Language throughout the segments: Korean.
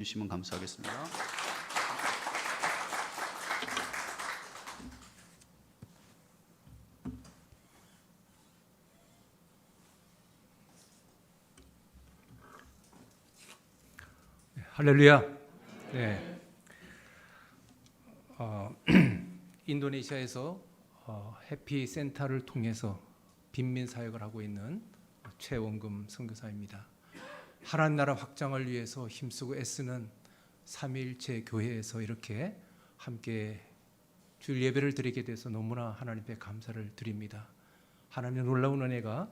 주시면 감사하겠습니다. 할렐루야. 네. 인도네시아에서 해피 센터를 통해서 빈민 사역을 하고 있는 최원금 선교사입니다. 하나님 나라 확장을 위해서 힘쓰고 애쓰는 삼위일체 교회에서 이렇게 함께 주일 예배를 드리게 돼서 너무나 하나님께 감사를 드립니다. 하나님의 놀라운 은혜가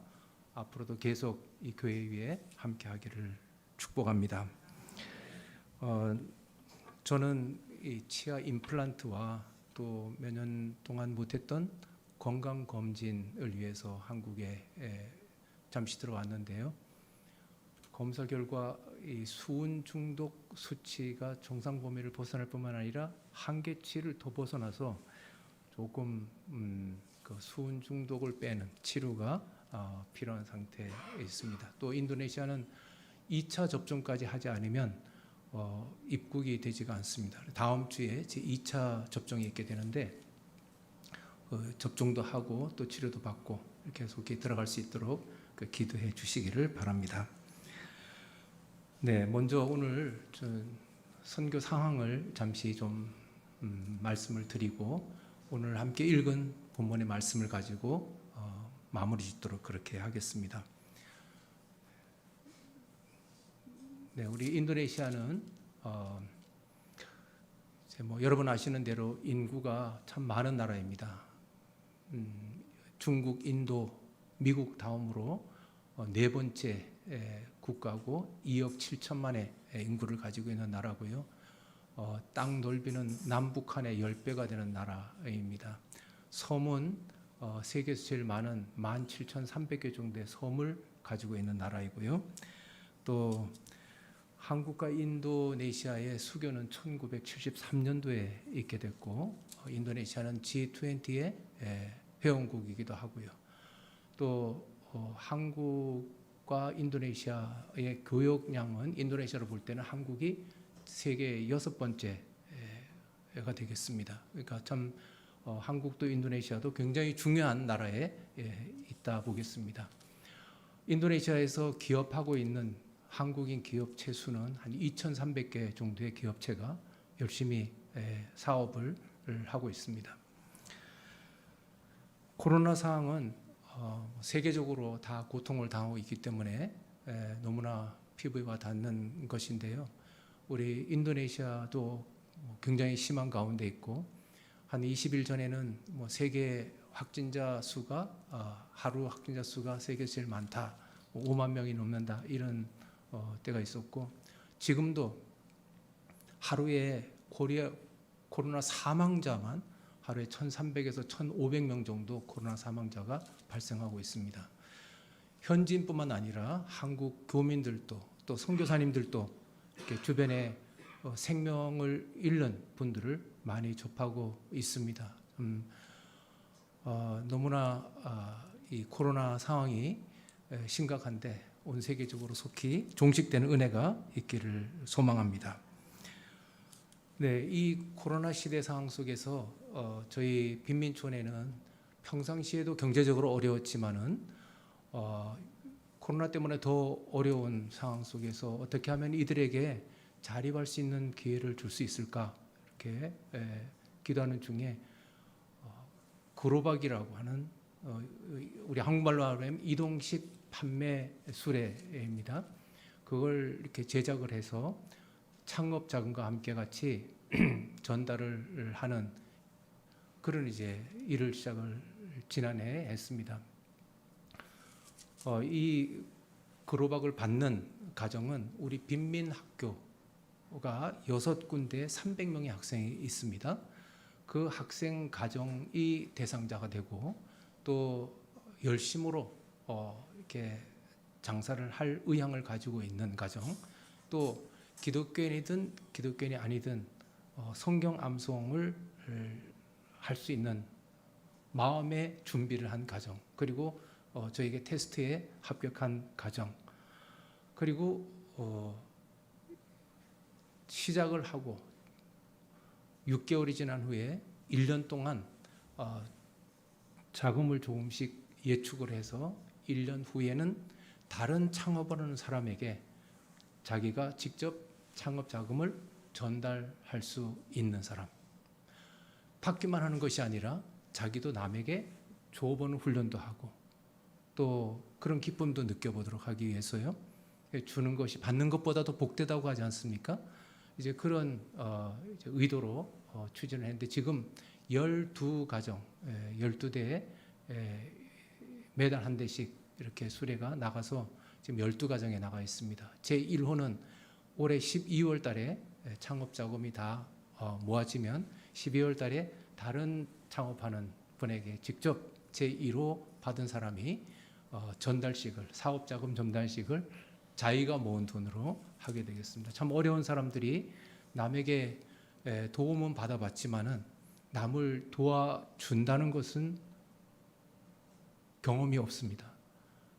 앞으로도 계속 이 교회 위에 함께하기를 축복합니다. 저는 이 치아 임플란트와 또 몇 년 동안 못했던 건강 검진을 위해서 한국에 잠시 들어왔는데요. 검사 결과 이 수은 중독 수치가 정상 범위를 벗어날 뿐만 아니라 한계치를 더 벗어나서 조금 그 수은 중독을 빼는 치료가 필요한 상태에 있습니다. 또 인도네시아는 2차 접종까지 하지 않으면 입국이 되지가 않습니다. 다음 주에 제 2차 접종이 있게 되는데 접종도 하고 또 치료도 받고 이렇게 속히 들어갈 수 있도록 기도해 주시기를 바랍니다. 네, 먼저 오늘 선교 상황을 잠시 좀 말씀을 드리고 오늘 함께 읽은 본문의 말씀을 가지고 마무리 짓도록 그렇게 하겠습니다. 네, 우리 인도네시아는 여러분 아시는 대로 인구가 참 많은 나라입니다. 중국, 인도, 미국 다음으로 네 번째 국가고 2억 7천만의 인구를 가지고 있는 나라고요. 땅 넓이는 남북한의 10배가 되는 나라입니다. 섬은 세계에서 제일 많은 17,300개 정도의 섬을 가지고 있는 나라이고요. 또 한국과 인도네시아의 수교는 1973년도에 있게 됐고 인도네시아는 G20의 회원국이기도 하고요. 또 한국과 인도네시아의 교역량은 인도네시아로 볼 때는 한국이 세계 6번째가 되겠습니다. 그러니까 참 한국도 인도네시아도 굉장히 중요한 나라에 있다 보겠습니다. 인도네시아에서 기업하고 있는 한국인 기업체 수는 한 2,300개 정도의 기업체가 열심히 사업을 하고 있습니다. 코로나 상황은 세계적으로 다 고통을 당하고 있기 때문에 너무나 피부에 와 닿는 것인데요. 우리 인도네시아도 굉장히 심한 가운데 있고 한 20일 전에는 세계 확진자 수가 하루 확진자 수가 세계에서 제일 많다, 5만 명이 넘는다 이런 때가 있었고 지금도 하루에 코로나 사망자만 하루에 1,300에서 1,500명 정도 코로나 사망자가 발생하고 있습니다. 현지인뿐만 아니라 한국 교민들도 또 선교사님들도 이렇게 주변에 생명을 잃는 분들을 많이 접하고 있습니다. 너무나 이 코로나 상황이 심각한데 온 세계적으로 속히 종식되는 은혜가 있기를 소망합니다. 네, 이 코로나 시대 상황 속에서 저희 빈민촌에는 평상시에도 경제적으로 어려웠지만은 코로나 때문에 더 어려운 상황 속에서 어떻게 하면 이들에게 자립할 수 있는 기회를 줄 수 있을까 이렇게 기도하는 중에 그로박이라고 하는 우리 한국말로 하면 이동식 판매 수레입니다. 그걸 이렇게 제작을 해서 창업 자금과 함께 같이 전달을 하는 그런 이제 일을 시작을 지난해 했습니다. 이 그로박을 받는 가정은 우리 빈민 학교가 6군데에 300명의 학생이 있습니다. 그 학생 가정이 대상자가 되고 또 열심으로 이렇게 장사를 할 의향을 가지고 있는 가정, 또 기독교인이든 기독교인이 아니든 성경 암송을 할 수 있는 마음의 준비를 한 가정, 그리고 저에게 테스트에 합격한 가정, 그리고 시작을 하고 6개월이 지난 후에 1년 동안 자금을 조금씩 예축을 해서 1년 후에는 다른 창업을 하는 사람에게 자기가 직접 창업 자금을 전달할 수 있는 사람. 받기만 하는 것이 아니라 자기도 남에게 줘보는 훈련도 하고 또 그런 기쁨도 느껴보도록 하기 위해서요. 주는 것이 받는 것보다도 복되다고 하지 않습니까? 이제 그런 이제 의도로 추진을 했는데 지금 12가정, 12대에 매달 한 대씩 이렇게 수레가 나가서 지금 12가정에 나가 있습니다. 제1호는 올해 12월 달에 창업 자금이 다 모아지면 12월 달에 다른 창업하는 분에게 직접 제1호 받은 사람이 전달식을, 사업자금 전달식을 자기가 모은 돈으로 하게 되겠습니다. 참 어려운 사람들이 남에게 도움은 받아봤지만은 남을 도와준다는 것은 경험이 없습니다.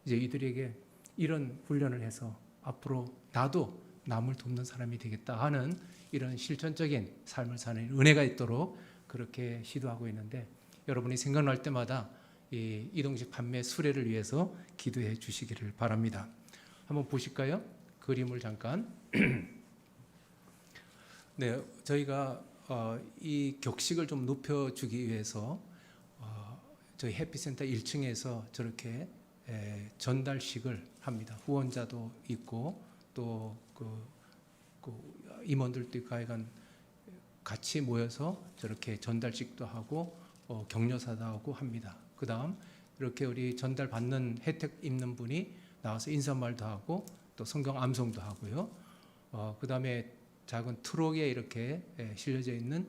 이제 이들에게 이런 훈련을 해서 앞으로 나도 남을 돕는 사람이 되겠다 하는 이런 실천적인 삶을 사는 은혜가 있도록 그렇게 시도하고 있는데 여러분이 생각날 때마다 이 이동식 판매 수레를 위해서 기도해 주시기를 바랍니다. 한번 보실까요? 그림을 잠깐. 네, 저희가 이 격식을 좀 높여주기 위해서 저희 해피센터 1층에서 저렇게 전달식을 합니다. 후원자도 있고 또 그 임원들도 있고 하여간 같이 모여서 저렇게 전달식도 하고 격려사도 하고 합니다. 그 다음 이렇게 우리 전달 받는 혜택 입는 분이 나와서 인사말도 하고 또 성경 암송도 하고요. 그 다음에 작은 트럭에 이렇게 실려져 있는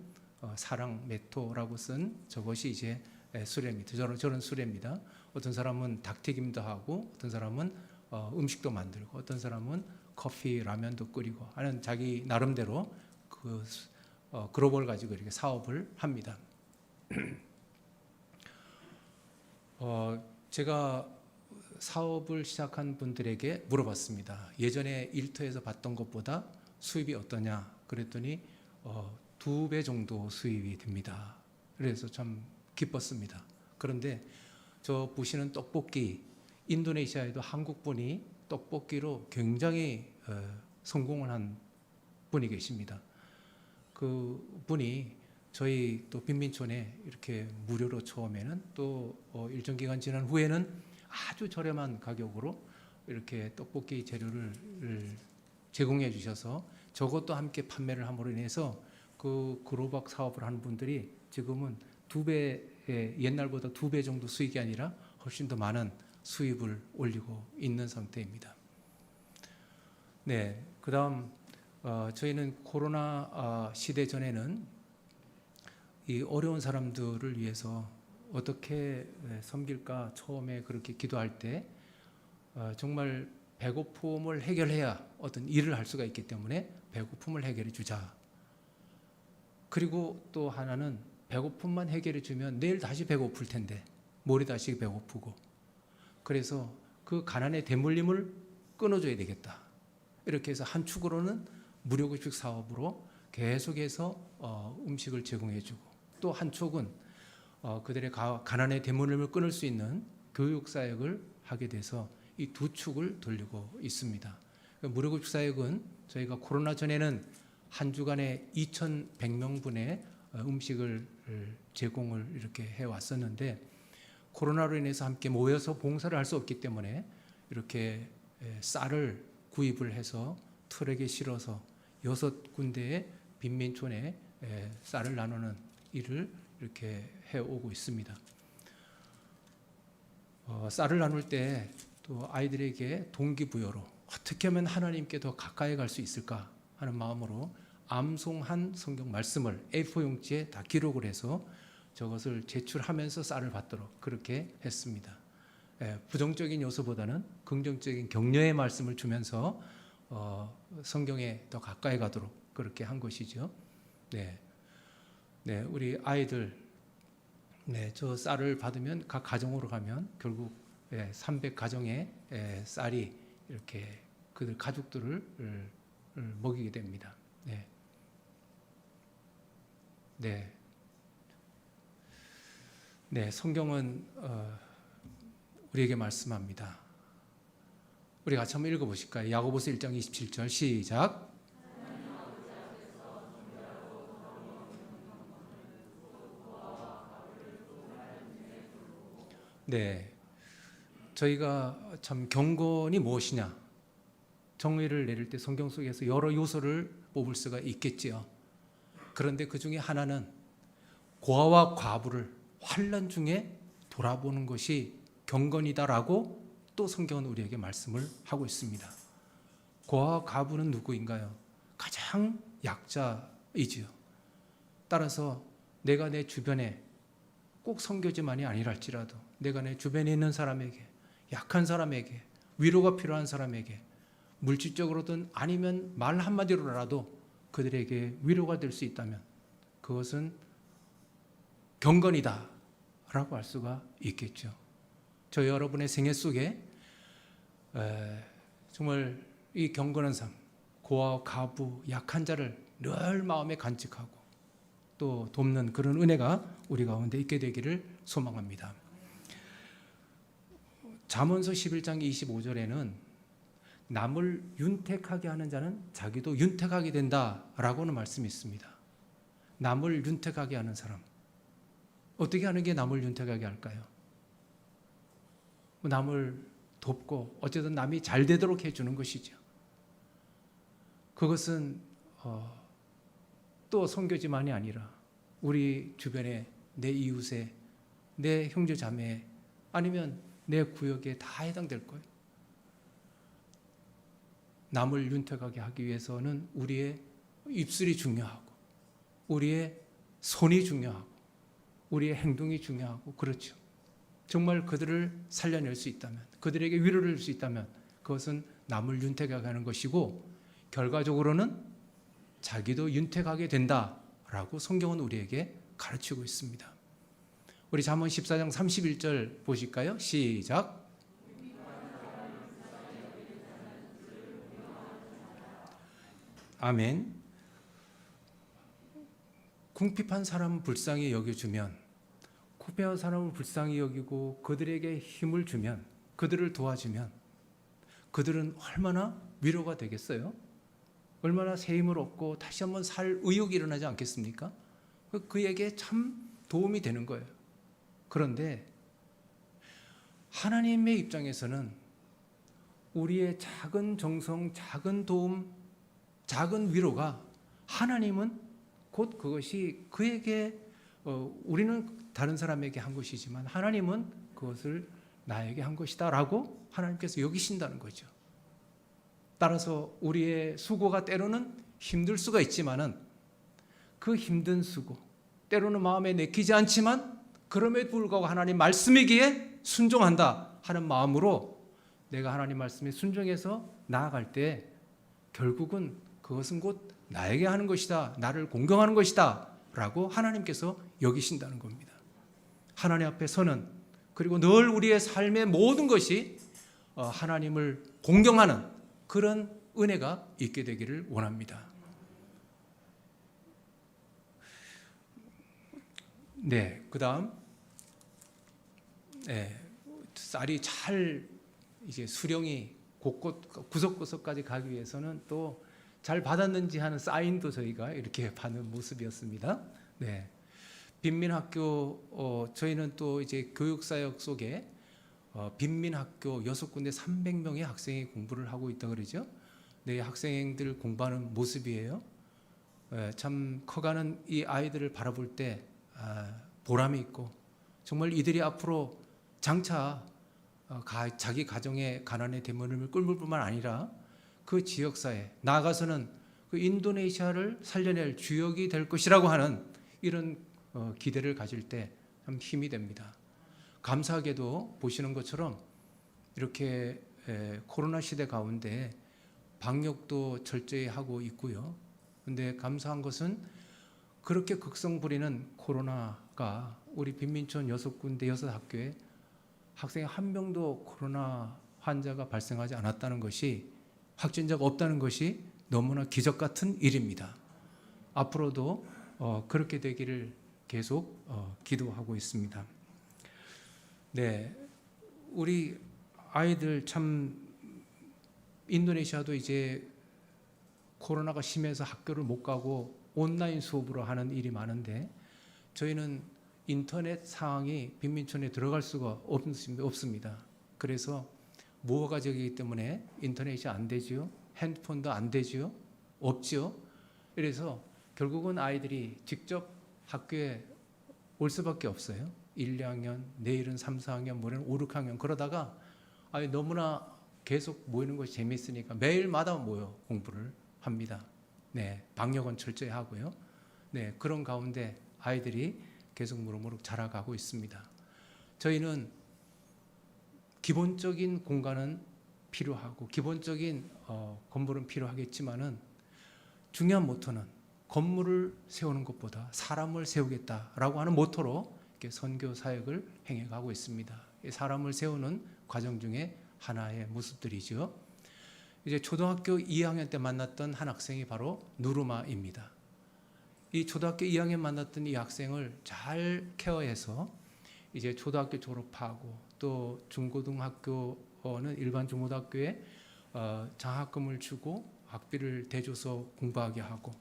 사랑 메토라고 쓴 저것이 이제 수레입니다. 저런 수레입니다. 어떤 사람은 닭튀김도 하고 어떤 사람은 음식도 만들고 어떤 사람은 커피, 라면도 끓이고 하는 자기 나름대로 그 그룹을 가지고 이렇게 사업을 합니다. 제가 사업을 시작한 분들에게 물어봤습니다. 예전에 일터에서 봤던 것보다 수입이 어떠냐 그랬더니 2배 정도 수입이 됩니다. 그래서 참 기뻤습니다. 그런데 저 보시는 떡볶이, 인도네시아에도 한국 분이 떡볶이로 굉장히 성공을 한 분이 계십니다. 그 분이 저희 또 빈민촌에 이렇게 무료로 처음에는 또 일정 기간 지난 후에는 아주 저렴한 가격으로 이렇게 떡볶이 재료를 제공해 주셔서 저것도 함께 판매를 함으로 인해서 그 그로박 사업을 하는 분들이 지금은 2배, 옛날보다 2배 정도 수익이 아니라 훨씬 더 많은 수입을 올리고 있는 상태입니다. 네, 그 다음 저희는 코로나 시대 전에는 이 어려운 사람들을 위해서 어떻게 섬길까 처음에 그렇게 기도할 때 정말 배고픔을 해결해야 어떤 일을 할 수가 있기 때문에 배고픔을 해결해 주자. 그리고 또 하나는 배고픔만 해결해 주면 내일 다시 배고플 텐데 모레 다시 배고프고 그래서 그 가난의 대물림을 끊어줘야 되겠다. 이렇게 해서 한 축으로는 무료급식 사업으로 계속해서 음식을 제공해 주고 또 한 축은 그들의 가난의 대물림을 끊을 수 있는 교육 사역을 하게 돼서 이 두 축을 돌리고 있습니다. 무료급식 사역은 저희가 코로나 전에는 한 주간에 2,100명분의 음식을 제공을 이렇게 해왔었는데 코로나로 인해서 함께 모여서 봉사를 할 수 없기 때문에 이렇게 쌀을 구입을 해서 트럭에 실어서 6군데의 빈민촌에 쌀을 나누는 일을 이렇게 해오고 있습니다. 쌀을 나눌 때 또 아이들에게 동기부여로 어떻게 하면 하나님께 더 가까이 갈 수 있을까 하는 마음으로 암송한 성경 말씀을 A4용지에 다 기록을 해서 저것을 제출하면서 쌀을 받도록 그렇게 했습니다. 부정적인 요소보다는 긍정적인 격려의 말씀을 주면서 성경에 더 가까이 가도록 그렇게 한 것이죠. 네, 우리 아이들, 저 쌀을 받으면 각 가정으로 가면 결국 300가정의 쌀이 이렇게 그들 가족들을 먹이게 됩니다. 네, 네, 성경은 우리에게 말씀합니다. 우리 같이 한번 읽어보실까요? 야고보서 1장 27절 시작. 네, 저희가 참 경건이 무엇이냐, 정의를 내릴 때 성경 속에서 여러 요소를 뽑을 수가 있겠지요. 그런데 그 중에 하나는 고아와 과부를 환난 중에 돌아보는 것이 경건이다라고 또 성경은 우리에게 말씀을 하고 있습니다. 고아와 과부는 누구인가요? 가장 약자이지요. 따라서 내가 내 주변에 꼭 선교지만이 아니랄지라도 내가 내 주변에 있는 사람에게, 약한 사람에게, 위로가 필요한 사람에게 물질적으로든 아니면 말 한마디로라도 그들에게 위로가 될 수 있다면 그것은 경건이다 라고 할 수가 있겠죠. 저 여러분의 생애 속에 정말 이 경건한 삶, 고아, 과부, 약한 자를 늘 마음에 간직하고 또 돕는 그런 은혜가 우리 가운데 있게 되기를 소망합니다. 잠언서 11장 25절에는 남을 윤택하게 하는 자는 자기도 윤택하게 된다라고는 말씀이 있습니다. 남을 윤택하게 하는 사람, 어떻게 하는 게 남을 윤택하게 할까요? 남을 돕고 어쨌든 남이 잘 되도록 해주는 것이죠. 그것은 또 선교지만이 아니라 우리 주변에 내 이웃에, 내 형제 자매에, 아니면 내 구역에 다 해당될 거예요. 남을 윤택하게 하기 위해서는 우리의 입술이 중요하고 우리의 손이 중요하고 우리의 행동이 중요하고, 그렇죠. 정말 그들을 살려낼 수 있다면, 그들에게 위로를 줄 수 있다면 그것은 남을 윤택하게 하는 것이고 결과적으로는 자기도 윤택하게 된다라고 성경은 우리에게 가르치고 있습니다. 우리 잠언 14장 31절 보실까요? 시작. 아멘. 궁핍한 사람은 불쌍히 여겨주면, 구패한 사람은 불쌍히 여기고 그들에게 힘을 주면, 그들을 도와주면 그들은 얼마나 위로가 되겠어요? 얼마나 새 힘을 얻고 다시 한번 살 의욕이 일어나지 않겠습니까? 그에게 참 도움이 되는 거예요. 그런데 하나님의 입장에서는 우리의 작은 정성, 작은 도움, 작은 위로가 하나님은 곧 그것이 그에게 우리는 다른 사람에게 한 것이지만 하나님은 그것을 나에게 한 것이다 라고 하나님께서 여기신다는 거죠. 따라서 우리의 수고가 때로는 힘들 수가 있지만은 그 힘든 수고, 때로는 마음에 내키지 않지만 그럼에도 불구하고 하나님 말씀이기에 순종한다 하는 마음으로 내가 하나님 말씀에 순종해서 나아갈 때 결국은 그것은 곧 나에게 하는 것이다, 나를 공경하는 것이다 라고 하나님께서 여기신다는 겁니다. 하나님 앞에 서는, 그리고 늘 우리의 삶의 모든 것이 하나님을 공경하는 그런 은혜가 있게 되기를 원합니다. 네, 그 다음 쌀이 잘 이제 수령이 곳곳 구석구석까지 가기 위해서는 또 잘 받았는지 하는 사인도 저희가 이렇게 받는 모습이었습니다. 네, 빈민학교 저희는 또 이제 교육사역 속에 빈민학교 6군데 300명의 학생이 공부를 하고 있다 그러죠. 네, 학생들 공부하는 모습이에요. 참 커가는 이 아이들을 바라볼 때 보람이 있고, 정말 이들이 앞으로 장차 자기 가정의 가난의 대문을 꿀물 뿐만 아니라 그 지역사회, 나아가서는 그 인도네시아를 살려낼 주역이 될 것이라고 하는 이런 기대를 가질 때 참 힘이 됩니다. 감사하게도 보시는 것처럼 이렇게 코로나 시대 가운데 방역도 철저히 하고 있고요. 그런데 감사한 것은 그렇게 극성 부리는 코로나가 우리 빈민촌 6군데 6학교에 학생 한 명도 코로나 환자가 발생하지 않았다는 것이, 확진자가 없다는 것이 너무나 기적 같은 일입니다. 앞으로도 그렇게 되기를 계속 기도하고 있습니다. 네, 우리 아이들 참 인도네시아도 이제 코로나가 심해서 학교를 못 가고 온라인 수업으로 하는 일이 많은데 저희는 인터넷 상황이 빈민촌에 들어갈 수가 없습니다. 그래서 무허가적이기 때문에 인터넷이 안 되지요. 핸드폰도 안 되지요. 없지요. 그래서 결국은 아이들이 직접 학교에 올 수밖에 없어요. 1, 2학년, 내일은 3, 4학년, 모레는 5, 6학년 그러다가 너무나 계속 모이는 것이 재미있으니까 매일마다 모여 공부를 합니다. 네, 방역은 철저히 하고요. 네, 그런 가운데 아이들이 계속 무럭무럭 자라가고 있습니다. 저희는 기본적인 공간은 필요하고 기본적인 건물은 필요하겠지만은 중요한 모토는 건물을 세우는 것보다 사람을 세우겠다라고 하는 모토로 이렇게 선교 사역을 행해가고 있습니다. 사람을 세우는 과정 중에 하나의 모습들이죠. 이제 초등학교 2학년 때 만났던 한 학생이 바로 누르마입니다. 이 초등학교 2학년 만났던 이 학생을 잘 케어해서 이제 초등학교 졸업하고 또 중고등학교는 일반 중고등학교에 장학금을 주고 학비를 대줘서 공부하게 하고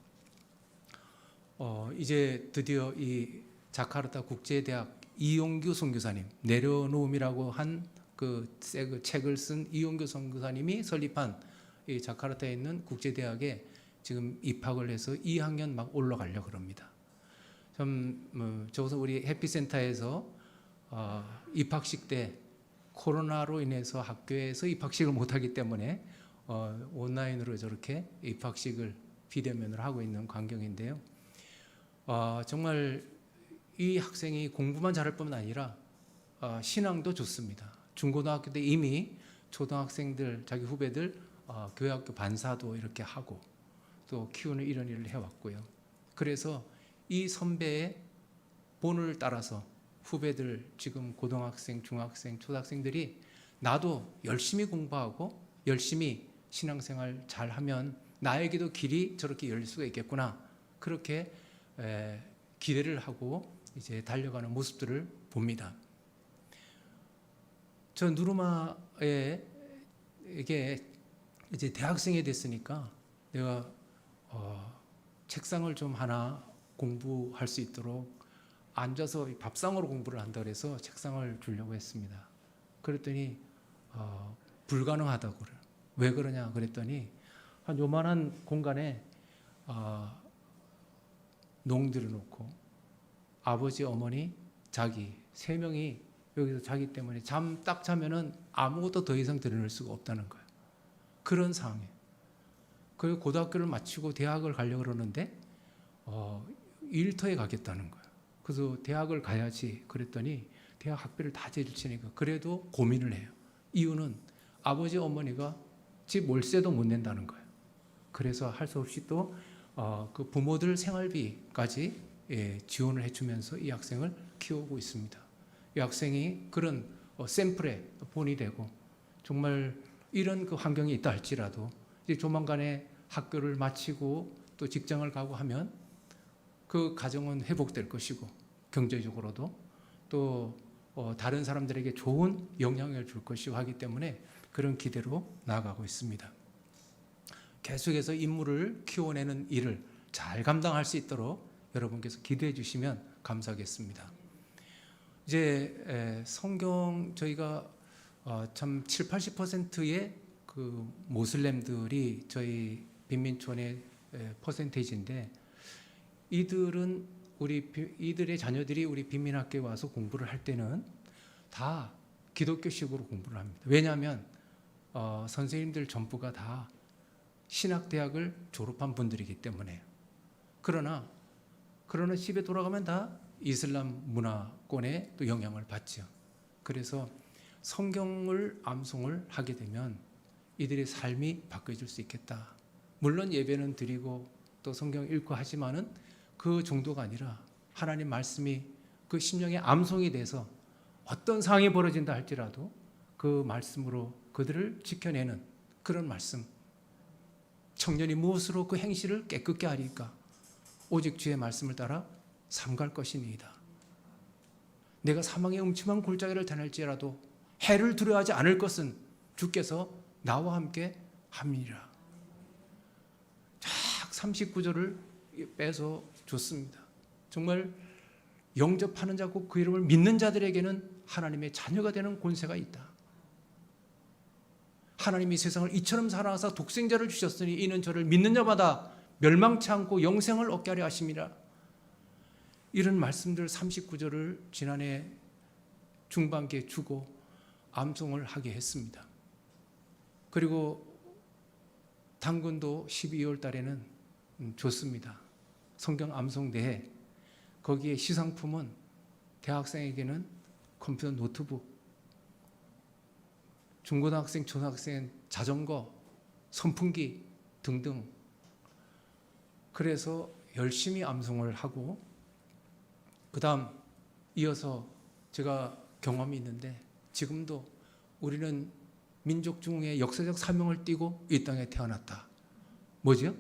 이제 드디어 이 자카르타 국제대학 이용규 선교사님 내려놓음이라고 한 그 책을 쓴 이용규 선교사님이 설립한 이 자카르타에 있는 국제대학에 지금 입학을 해서 2학년 막 올라가려고 합니다. 저기서 우리 해피센터에서 입학식 때 코로나로 인해서 학교에서 입학식을 못하기 때문에 온라인으로 저렇게 입학식을 비대면으로 하고 있는 광경인데요. 정말 이 학생이 공부만 잘할 뿐만 아니라 신앙도 좋습니다. 중고등학교 때 이미 초등학생들 자기 후배들 교회학교 반사도 이렇게 하고 또 키우는 이런 일을 해왔고요. 그래서 이 선배의 본을 따라서 후배들 지금 고등학생, 중학생, 초등학생들이 나도 열심히 공부하고 열심히 신앙생활 잘하면 나에게도 길이 저렇게 열릴 수가 있겠구나. 그렇게 기대를 하고 이제 달려가는 모습들을 봅니다. 저 누르마에 이게 이제 대학생이 됐으니까 내가 책상을 좀 하나 공부할 수 있도록 앉아서 밥상으로 공부를 한다 그래서 책상을 주려고 했습니다. 그랬더니 불가능하다고 그래요. 왜 그러냐 그랬더니 한 요만한 공간에 농들을 놓고 아버지, 어머니, 자기 세 명이 여기서 자기 때문에 잠 딱 자면은 아무것도 더 이상 드러낼 수가 없다는 거예요. 그런 상황이에요. 그 고등학교를 마치고 대학을 가려고 그러는데 일터에 가겠다는 거예요. 그래서 대학을 가야지 그랬더니 대학 학비를 다 대줄 테니까 그래도 고민을 해요. 이유는 아버지 어머니가 집 월세도 못 낸다는 거예요. 그래서 할 수 없이 또 그 부모들 생활비까지 지원을 해주면서 이 학생을 키우고 있습니다. 이 학생이 그런 샘플에 본이 되고 정말 이런 그 환경이 있다 할지라도 이제 조만간에 학교를 마치고 또 직장을 가고 하면 그 가정은 회복될 것이고 경제적으로도 또 다른 사람들에게 좋은 영향을 줄 것이고 하기 때문에 그런 기대로 나아가고 있습니다. 계속해서 인물을 키워내는 일을 잘 감당할 수 있도록 여러분께서 기도해 주시면 감사하겠습니다. 이제 성경 저희가 참 70~80%의 그 모슬렘들이 저희 빈민촌의 퍼센테이지인데 이들의 자녀들이 우리 빈민학교에 와서 공부를 할 때는 다 기독교식으로 공부를 합니다. 왜냐하면 선생님들 전부가 다 신학대학을 졸업한 분들이기 때문에. 그러나 집에 돌아가면 다 이슬람 문화권에 또 영향을 받죠. 그래서 성경을 암송을 하게 되면 이들의 삶이 바뀌어질 수 있겠다. 물론 예배는 드리고 또 성경 읽고 하지만은 그 정도가 아니라 하나님 말씀이 그 심령에 암송이 돼서 어떤 상황이 벌어진다 할지라도 그 말씀으로 그들을 지켜내는 그런 말씀. 청년이 무엇으로 그 행실을 깨끗게 하리까? 오직 주의 말씀을 따라 삼갈 것이니이다. 내가 사망의 음침한 골짜기를 다닐지라도 해를 두려워하지 않을 것은 주께서 나와 함께 함이니라. 쫙 39절을 빼서 줬습니다. 정말 영접하는 자고 그 이름을 믿는 자들에게는 하나님의 자녀가 되는 권세가 있다. 하나님이 세상을 이처럼 사랑하사 독생자를 주셨으니 이는 저를 믿는 자마다 멸망치 않고 영생을 얻게 하려 하심이라. 이런 말씀들 39절을 지난해 중반기에 주고 암송을 하게 했습니다. 그리고 당근도 12월 달에는 줬습니다. 성경 암송대회. 거기에 시상품은 대학생에게는 컴퓨터 노트북, 중고등학생, 초등학생 자전거, 선풍기 등등. 그래서 열심히 암송을 하고 그 다음 이어서 제가 경험이 있는데 지금도 우리는 민족 중에 역사적 사명을 띠고 이 땅에 태어났다. 뭐죠?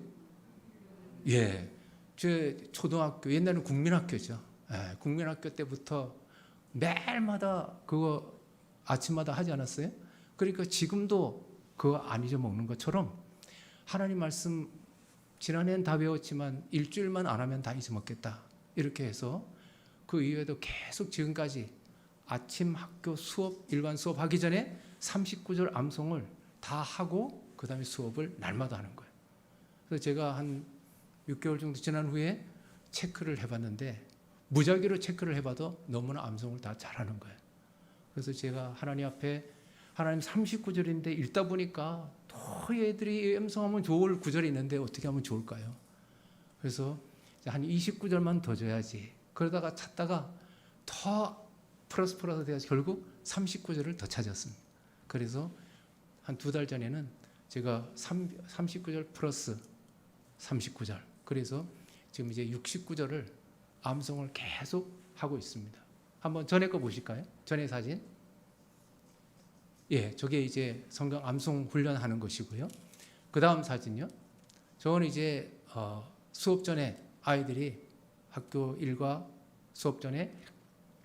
예, 제 초등학교, 옛날에는 국민학교죠. 예, 국민학교 때부터 매일마다 그거 아침마다 하지 않았어요? 그러니까 지금도 그거 안 잊어먹는 것처럼 하나님 말씀 지난해는 다 배웠지만 일주일만 안 하면 다 잊어먹겠다. 이렇게 해서 그 이후에도 계속 지금까지 아침 학교 수업, 일반 수업 하기 전에 39절 암송을 다 하고 그 다음에 수업을 날마다 하는 거예요. 그래서 제가 한 6개월 정도 지난 후에 체크를 해봤는데 무작위로 체크를 해봐도 너무나 암송을 다 잘하는 거예요. 그래서 제가 하나님 앞에 하나님 39절인데 읽다 보니까 더 애들이 암송하면 좋을 구절이 있는데 어떻게 하면 좋을까요? 그래서 한 29절만 더 줘야지. 그러다가 찾다가 더 플러스 돼서 결국 39절을 더 찾았습니다. 그래서 한 2달 전에는 제가 39절 플러스 39절. 그래서 지금 이제 69절을 암송을 계속 하고 있습니다. 한번 전에 거 보실까요? 전에 사진. 예, 저게 이제 성경 암송 훈련하는 것이고요. 그 다음 사진요. 저는 이제 수업 전에 아이들이 학교 일과 수업 전에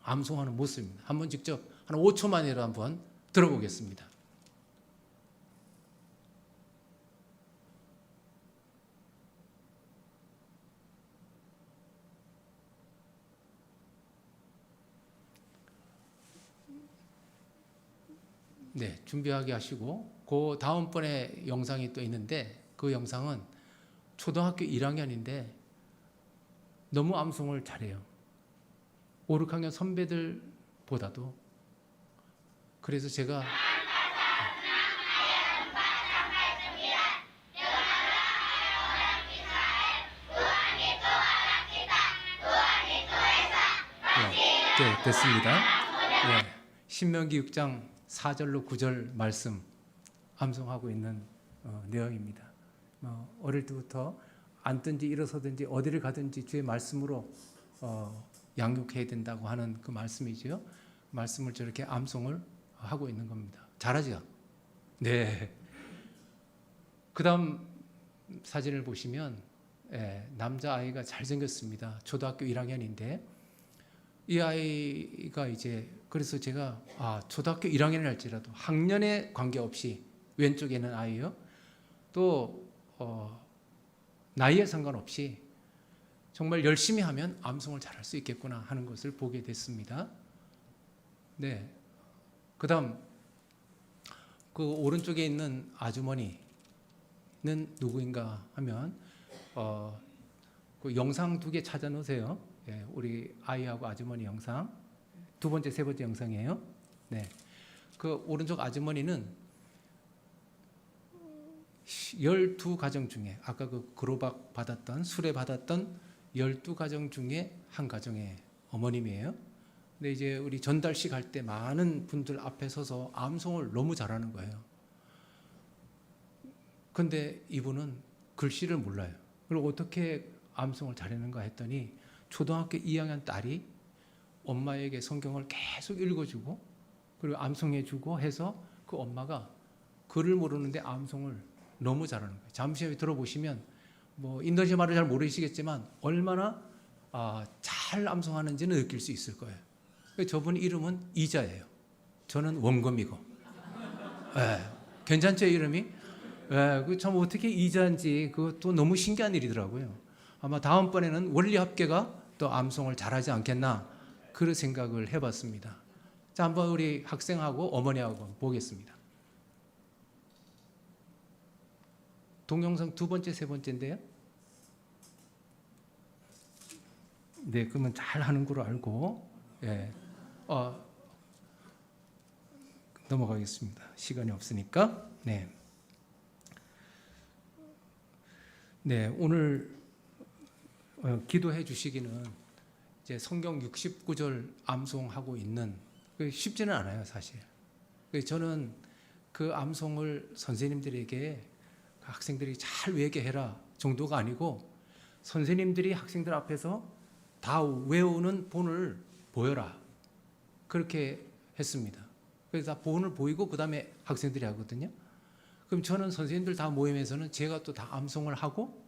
암송하는 모습입니다. 한번 직접 한 5초만이라도 한번 들어보겠습니다. 네, 준비하게 하시고 그 다음번에 영상이 또 있는데 그 영상은 초등학교 1학년인데 너무 암송을 잘해요. 5, 6학년 선배들보다도. 그래서 제가 네, 됐습니다. 네, 신명기 6장 4절로 9절 말씀 암송하고 있는 내용입니다. 어릴 때부터 앉든지 일어서든지 어디를 가든지 주의 말씀으로 양육해야 된다고 하는 그 말씀이죠. 말씀을 저렇게 암송을 하고 있는 겁니다. 잘하죠? 네. 그 다음 사진을 보시면 남자아이가 잘생겼습니다. 초등학교 1학년인데 이 아이가 이제 그래서 제가 초등학교 1학년을 할지라도 학년에 관계없이 왼쪽에 있는 아이요. 또 나이에 상관없이 정말 열심히 하면 암송을 잘할 수 있겠구나 하는 것을 보게 됐습니다. 네. 그다음 그 오른쪽에 있는 아주머니는 누구인가 하면 그 영상 2개 찾아 놓으세요. 예, 우리 아이하고 아주머니 영상 2번째, 3번째 영상이에요. 네. 그 오른쪽 아주머니는 12가정 중에 아까 그 그로박 받았던 수레 받았던 12가정 중에 한 가정의 어머님이에요. 근데 이제 우리 전달식 할 때 많은 분들 앞에 서서 암송을 너무 잘하는 거예요. 근데 이분은 글씨를 몰라요. 그리고 어떻게 암송을 잘하는가 했더니 초등학교 2학년 딸이 엄마에게 성경을 계속 읽어주고 그리고 암송해주고 해서 그 엄마가 글을 모르는데 암송을 너무 잘하는 거예요. 잠시 후에 들어보시면 뭐 인도네시아 말을 잘 모르시겠지만 얼마나 잘 암송하는지는 느낄 수 있을 거예요. 저분 이름은 이자예요. 저는 원검이고. 예, 괜찮죠 이름이? 예, 참 어떻게 이자인지 그것도 너무 신기한 일이더라고요. 아마 다음번에는 원리 합계가 또 암송을 잘하지 않겠나 그런 생각을 해봤습니다. 자, 한번 우리 학생하고 어머니하고 보겠습니다. 동영상 두 번째, 세 번째인데요. 네, 그러면 잘 하는 걸로 알고, 예, 넘어가겠습니다. 시간이 없으니까. 네. 네, 오늘 기도해 주시기는 이제 성경 69절 암송하고 있는 쉽지는 않아요, 사실. 저는 그 암송을 선생님들에게 학생들이 잘 외게 해라 정도가 아니고 선생님들이 학생들 앞에서 다 외우는 본을 보여라 그렇게 했습니다. 그래서 다 본을 보이고 그 다음에 학생들이 하거든요. 그럼 저는 선생님들 다 모임에서는 제가 또 다 암송을 하고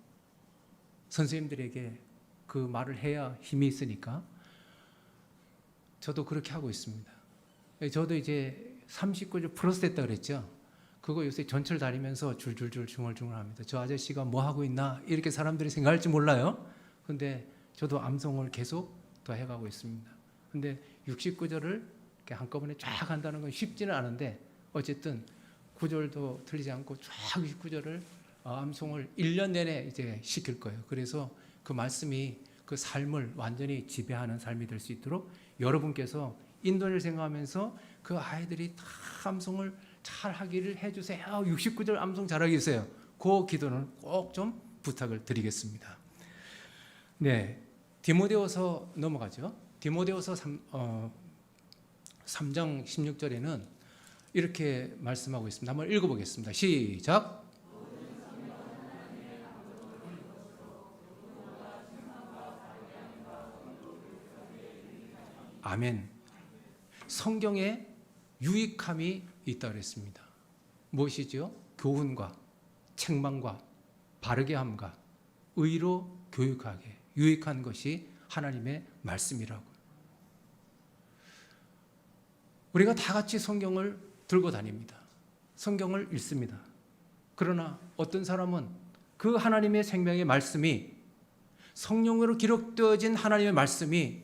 선생님들에게 그 말을 해야 힘이 있으니까 저도 그렇게 하고 있습니다. 저도 이제 39주 플러스 됐다 그랬죠. 그거 요새 전철 다니면서 줄줄줄 중얼중얼합니다. 저 아저씨가 뭐 하고 있나 이렇게 사람들이 생각할지 몰라요. 근데 저도 암송을 계속 더 해가고 있습니다. 근데 69절을 이렇게 한꺼번에 쫙 한다는 건 쉽지는 않은데 어쨌든 9절도 틀리지 않고 쫙 69절을 암송을 1년 내내 이제 시킬 거예요. 그래서 그 말씀이 그 삶을 완전히 지배하는 삶이 될 수 있도록 여러분께서 인도를 생각하면서 그 아이들이 다 암송을 잘 하기를 해주세요. 69절 암송 잘하게 해주세요. 그 기도는 꼭 좀 부탁을 드리겠습니다. 네, 디모데후서 넘어가죠. 디모데후서 3장 16절에는 이렇게 말씀하고 있습니다. 한번 읽어보겠습니다. 시작. 아멘. 성경에 유익함이 있다고 그랬습니다. 무엇이죠? 교훈과 책망과 바르게 함과 의로 교육하게 유익한 것이 하나님의 말씀이라고. 우리가 다 같이 성경을 들고 다닙니다. 성경을 읽습니다. 그러나 어떤 사람은 그 하나님의 생명의 말씀이 성령으로 기록되어진 하나님의 말씀이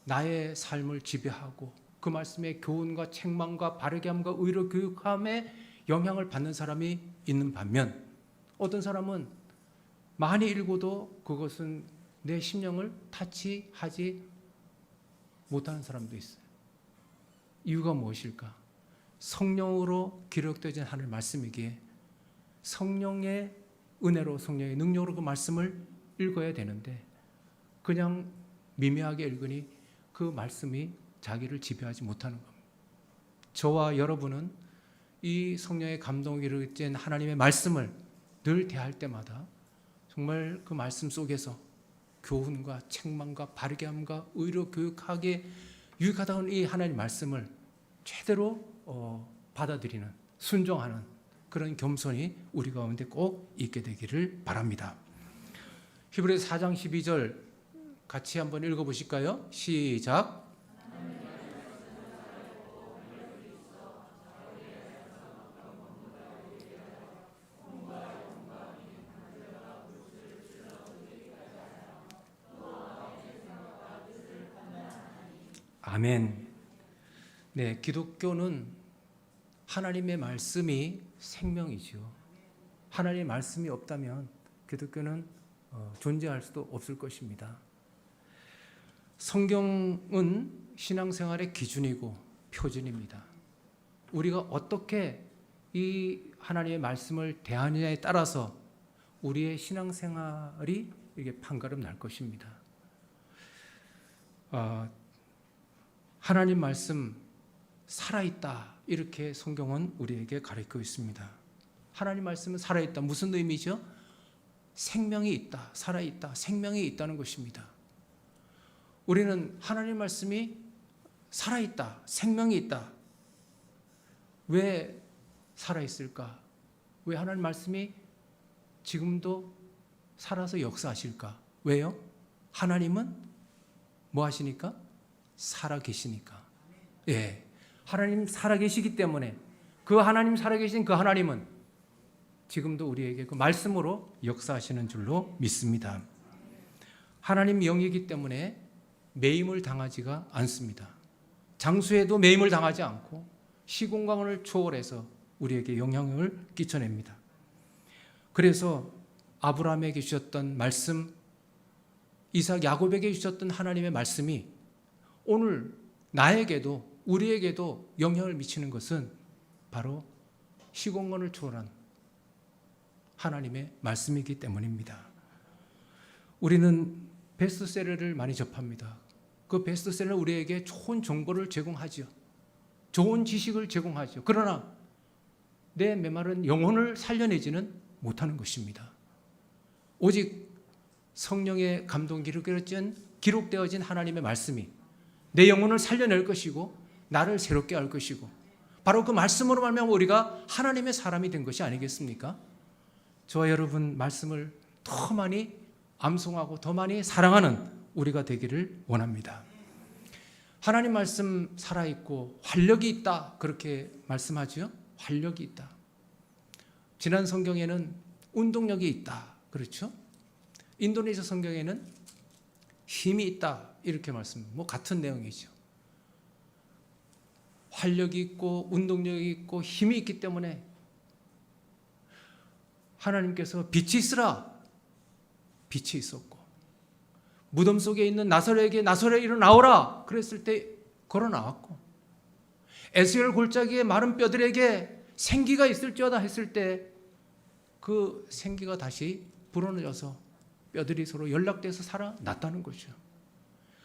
나의 삶을 지배하고 그 말씀의 교훈과 책망과 바르게 함과 의로 교육함에 영향을 받는 사람이 있는 반면 어떤 사람은 많이 읽어도 그것은 내 심령을 타치하지 못하는 사람도 있어요. 이유가 무엇일까? 성령으로 기록되어진 하나님의 말씀이기에 성령의 은혜로 성령의 능력으로 그 말씀을 읽어야 되는데 그냥 미미하게 읽으니 그 말씀이 자기를 지배하지 못하는 겁니다. 저와 여러분은 이 성령의 감동이 이루어진 하나님의 말씀을 늘 대할 때마다 정말 그 말씀 속에서 교훈과 책망과 바르게 함과 의로 교육하게 유익하다는 이 하나님의 말씀을 제대로 받아들이는 순종하는 그런 겸손이 우리 가운데 꼭 있게 되기를 바랍니다. 히브리서 4장 12절 같이 한번 읽어보실까요? 시작. 아멘. 네, 기독교는 하나님의 말씀이 생명이지요. 하나님의 말씀이 없다면 기독교는 존재할 수도 없을 것입니다. 성경은 신앙생활의 기준이고 표준입니다. 우리가 어떻게 이 하나님의 말씀을 대하느냐에 따라서 우리의 신앙생활이 이게 판가름 날 것입니다. 하나님 말씀 살아있다 이렇게 성경은 우리에게 가르치고 있습니다. 하나님 말씀은 살아있다 무슨 의미죠? 생명이 있다, 살아있다, 생명이 있다는 것입니다. 우리는 하나님 말씀이 살아있다, 생명이 있다. 왜 살아있을까? 왜 하나님 말씀이 지금도 살아서 역사하실까? 왜요? 하나님은 뭐 하시니까? 살아 계시니까. 예. 하나님 살아 계시기 때문에 그 하나님 살아 계신 그 하나님은 지금도 우리에게 그 말씀으로 역사하시는 줄로 믿습니다. 하나님 영이기 때문에 매임을 당하지가 않습니다. 장수에도 매임을 당하지 않고 시공간을 초월해서 우리에게 영향을 끼쳐냅니다. 그래서 아브라함에게 주셨던 말씀, 이삭, 야곱에게 주셨던 하나님의 말씀이 오늘 나에게도 우리에게도 영향을 미치는 것은 바로 시공간을 초월한 하나님의 말씀이기 때문입니다. 우리는 베스트셀러를 많이 접합니다. 그 베스트셀러 우리에게 좋은 정보를 제공하죠. 좋은 지식을 제공하죠. 그러나 내 메마른 영혼을 살려내지는 못하는 것입니다. 오직 성령의 감동 기록되어진 하나님의 말씀이 내 영혼을 살려낼 것이고 나를 새롭게 할 것이고 바로 그 말씀으로 말미암아 우리가 하나님의 사람이 된 것이 아니겠습니까? 저와 여러분 말씀을 더 많이 암송하고 더 많이 사랑하는 우리가 되기를 원합니다. 하나님 말씀 살아있고 활력이 있다 그렇게 말씀하죠. 활력이 있다. 지난 성경에는 운동력이 있다. 그렇죠? 인도네시아 성경에는 힘이 있다 이렇게 말씀, 같은 내용이죠. 활력이 있고 운동력이 있고 힘이 있기 때문에 하나님께서 빛이 있으라 빛이 있었고 무덤 속에 있는 나사로에게 나사로야 일어나오라 그랬을 때 걸어 나왔고 에스겔 골짜기의 마른 뼈들에게 생기가 있을지어다 했을 때 그 생기가 다시 불어넣어서 뼈들이 서로 연락돼서 살아났다는 거죠.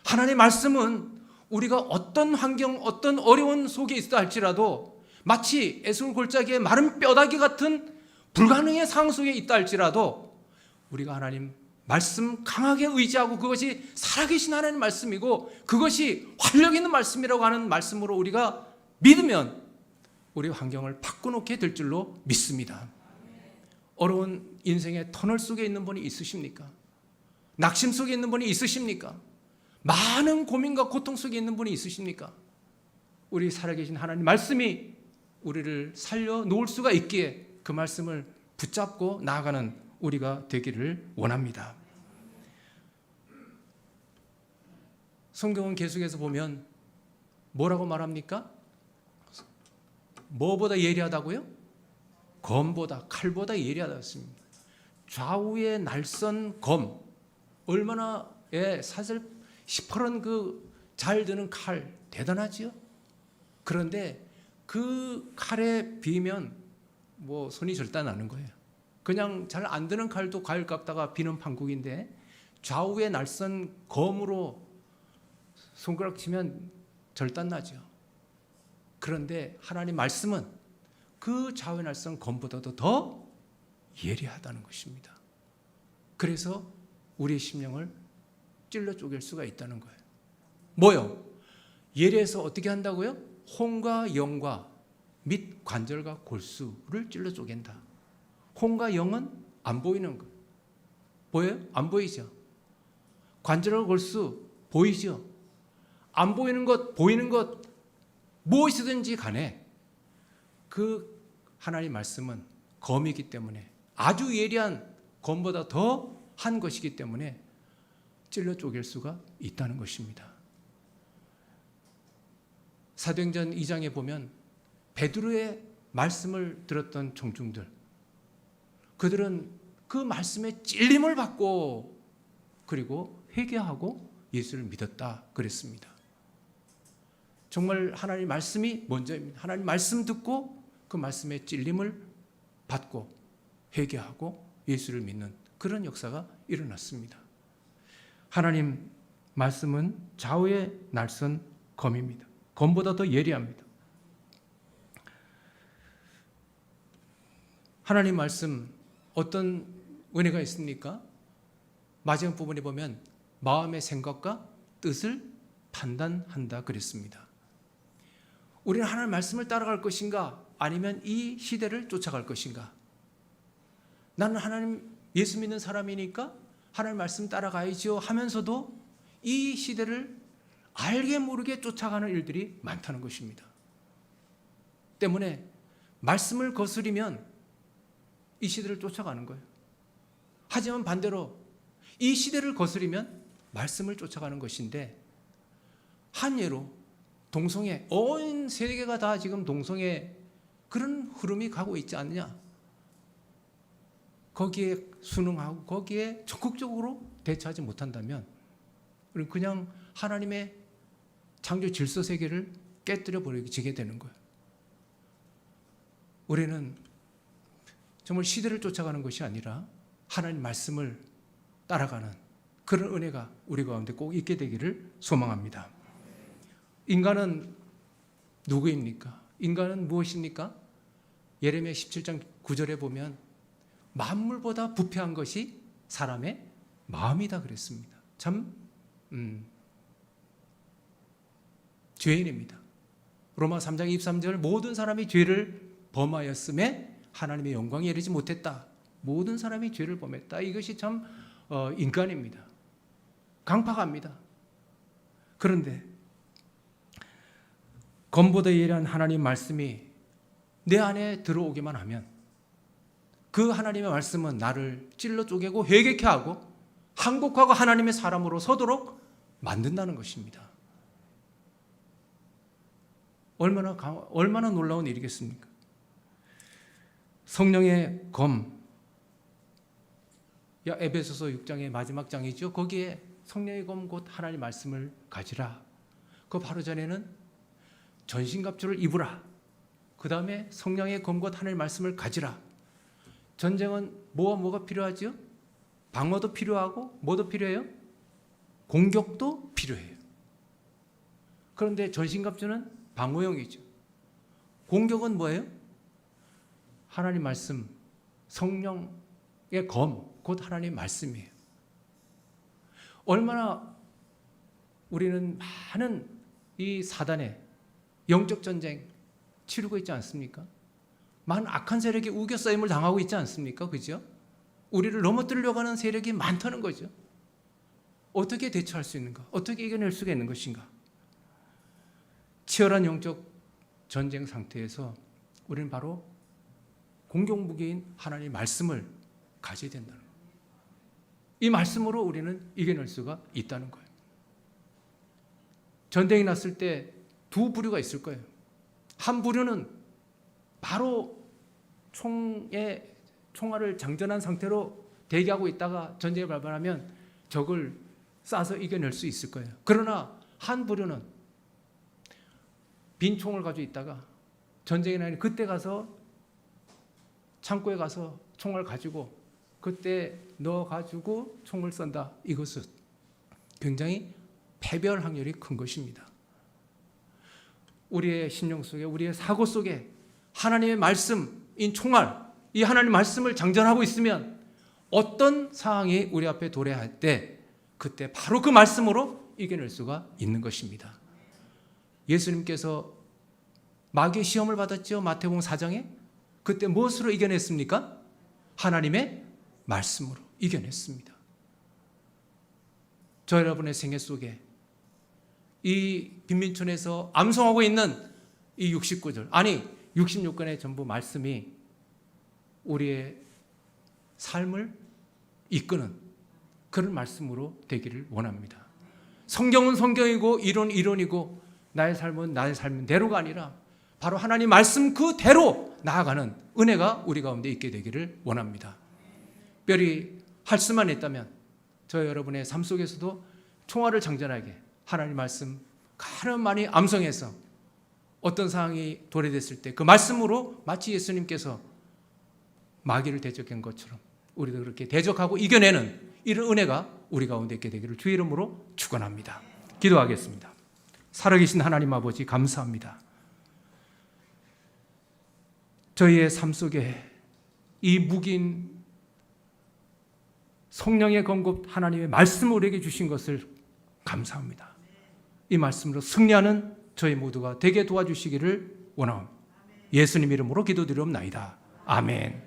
하나님의 말씀은 우리가 어떤 환경, 어떤 어려운 속에 있다 할지라도 마치 에스겔 골짜기의 마른 뼈다귀 같은 불가능의 상황 속에 있다 할지라도 우리가 하나님 말씀 강하게 의지하고 그것이 살아계신 하나님의 말씀이고 그것이 활력 있는 말씀이라고 하는 말씀으로 우리가 믿으면 우리 환경을 바꿔놓게 될 줄로 믿습니다. 어려운 인생의 터널 속에 있는 분이 있으십니까? 낙심 속에 있는 분이 있으십니까? 많은 고민과 고통 속에 있는 분이 있으십니까? 우리 살아계신 하나님 말씀이 우리를 살려놓을 수가 있기에 그 말씀을 붙잡고 나아가는 우리가 되기를 원합니다. 성경은 계속해서 보면 뭐라고 말합니까? 뭐보다 예리하다고요? 검보다 칼보다 예리하다고 했습니다. 좌우의 날선 검, 얼마나 사슬 시퍼런 그 잘 드는 칼 대단하지요? 그런데 그 칼에 비면 손이 절단 나는 거예요. 그냥 잘 안 드는 칼도 과일 깎다가 비는 판국인데 좌우의 날선 검으로 손가락 치면 절단 나죠. 그런데 하나님 말씀은 그 좌우의 날선 검보다도 더 예리하다는 것입니다. 그래서 우리의 심령을 찔러 쪼갤 수가 있다는 거예요. 뭐요? 예리해서 어떻게 한다고요? 혼과 영과 및 관절과 골수를 찔러 쪼갠다. 혼과 영은 안 보이는 것. 보여요? 안 보이죠? 관절과 골수 보이죠? 안 보이는 것, 보이는 것, 무엇이든지 간에 그 하나님 말씀은 검이기 때문에 아주 예리한 검보다 더 한 것이기 때문에 찔러 쪼갤 수가 있다는 것입니다. 사도행전 2장에 보면 베드로의 말씀을 들었던 청중들, 그들은 그 말씀에 찔림을 받고 그리고 회개하고 예수를 믿었다 그랬습니다. 정말 하나님 말씀이 먼저입니다. 하나님 말씀 듣고 그 말씀에 찔림을 받고 회개하고 예수를 믿는 그런 역사가 일어났습니다. 하나님 말씀은 좌우의 날선 검입니다. 검보다 더 예리합니다. 하나님 말씀 어떤 은혜가 있습니까? 마지막 부분에 보면 마음의 생각과 뜻을 판단한다 그랬습니다. 우리는 하나님 말씀을 따라갈 것인가 아니면 이 시대를 쫓아갈 것인가? 나는 하나님 예수 믿는 사람이니까 하나님 말씀 따라가야지요 하면서도 이 시대를 알게 모르게 쫓아가는 일들이 많다는 것입니다. 때문에 말씀을 거스리면 이 시대를 쫓아가는 거예요. 하지만 반대로 이 시대를 거스리면 말씀을 쫓아가는 것인데, 한 예로 동성애, 온 세계가 다 지금 동성애 그런 흐름이 가고 있지 않느냐. 거기에 순응하고 거기에 적극적으로 대처하지 못한다면 우리는 그냥 하나님의 창조 질서 세계를 깨뜨려 버리게 되는 거예요. 우리는 정말 시대를 쫓아가는 것이 아니라 하나님 말씀을 따라가는 그런 은혜가 우리 가운데 꼭 있게 되기를 소망합니다. 인간은 누구입니까? 인간은 무엇입니까? 예레미야 17장 9절에 보면 만물보다 부패한 것이 사람의 마음이다 그랬습니다. 참 죄인입니다. 로마 3장 23절 모든 사람이 죄를 범하였음에 하나님의 영광에 이르지 못했다. 모든 사람이 죄를 범했다. 이것이 참 인간입니다. 강팍합니다. 그런데 검보다 예리한 하나님 말씀이 내 안에 들어오기만 하면 그 하나님의 말씀은 나를 찔러 쪼개고 회개케 하고 항복하고 하나님의 사람으로 서도록 만든다는 것입니다. 얼마나 놀라운 일이겠습니까? 성령의 검, 에베소서 6장의 마지막 장이죠. 거기에 성령의 검 곧 하나님의 말씀을 가지라. 그 바로 전에는 전신갑주를 입으라. 그 다음에 성령의 검 곧 하나님의 말씀을 가지라. 전쟁은 뭐가 필요하죠? 방어도 필요하고 뭐도 필요해요? 공격도 필요해요. 그런데 전신갑주는 방어용이죠. 공격은 뭐예요? 하나님 말씀, 성령의 검, 곧 하나님 말씀이에요. 얼마나 우리는 많은 이 사단의 영적 전쟁 치르고 있지 않습니까? 많은 악한 세력이 우겨싸임을 당하고 있지 않습니까? 그죠? 우리를 넘어뜨리려고 하는 세력이 많다는 거죠. 어떻게 대처할 수 있는가? 어떻게 이겨낼 수가 있는 것인가? 치열한 영적 전쟁 상태에서 우리는 바로 공격무기인 하나님의 말씀을 가져야 된다는 거예요. 이 말씀으로 우리는 이겨낼 수가 있다는 거예요. 전쟁이 났을 때 두 부류가 있을 거예요. 한 부류는 바로 총알을 장전한 상태로 대기하고 있다가 전쟁이 발발하면 적을 쏴서 이겨낼 수 있을 거예요. 그러나 한 부류는 빈 총을 가지고 있다가 전쟁이 나니 그때 가서 창고에 가서 총을 가지고 그때 넣어가지고 총을 쏜다. 이것은 굉장히 패배할 확률이 큰 것입니다. 우리의 심령 속에, 우리의 사고 속에 하나님의 말씀인 총알, 이 하나님의 말씀을 장전하고 있으면 어떤 상황이 우리 앞에 도래할 때 그때 바로 그 말씀으로 이겨낼 수가 있는 것입니다. 예수님께서 마귀의 시험을 받았죠. 마태복음 4장에. 그때 무엇으로 이겨냈습니까? 하나님의 말씀으로 이겨냈습니다. 저 여러분의 생애 속에 이 빈민촌에서 암송하고 있는 이 69절, 아니 66권의 전부 말씀이 우리의 삶을 이끄는 그런 말씀으로 되기를 원합니다. 성경은 성경이고 이론은 이론이고 나의 삶은 나의 삶대로가 아니라 바로 하나님 말씀 그대로 나아가는 은혜가 우리 가운데 있게 되기를 원합니다. 특별히 할 수만 있다면 저 여러분의 삶 속에서도 총알을 장전하게 하나님 말씀 가장 많이 암송해서 어떤 상황이 도래됐을 때 그 말씀으로 마치 예수님께서 마귀를 대적한 것처럼 우리도 그렇게 대적하고 이겨내는 이런 은혜가 우리 가운데 있게 되기를 주의 이름으로 축원합니다. 기도하겠습니다. 살아계신 하나님 아버지 감사합니다. 저희의 삶 속에 이 무기인 성령의 권고 하나님의 말씀을 우리에게 주신 것을 감사합니다. 이 말씀으로 승리하는 저희 모두가 되게 도와주시기를 원합니다. 예수님 이름으로 기도드리옵나이다. 아멘.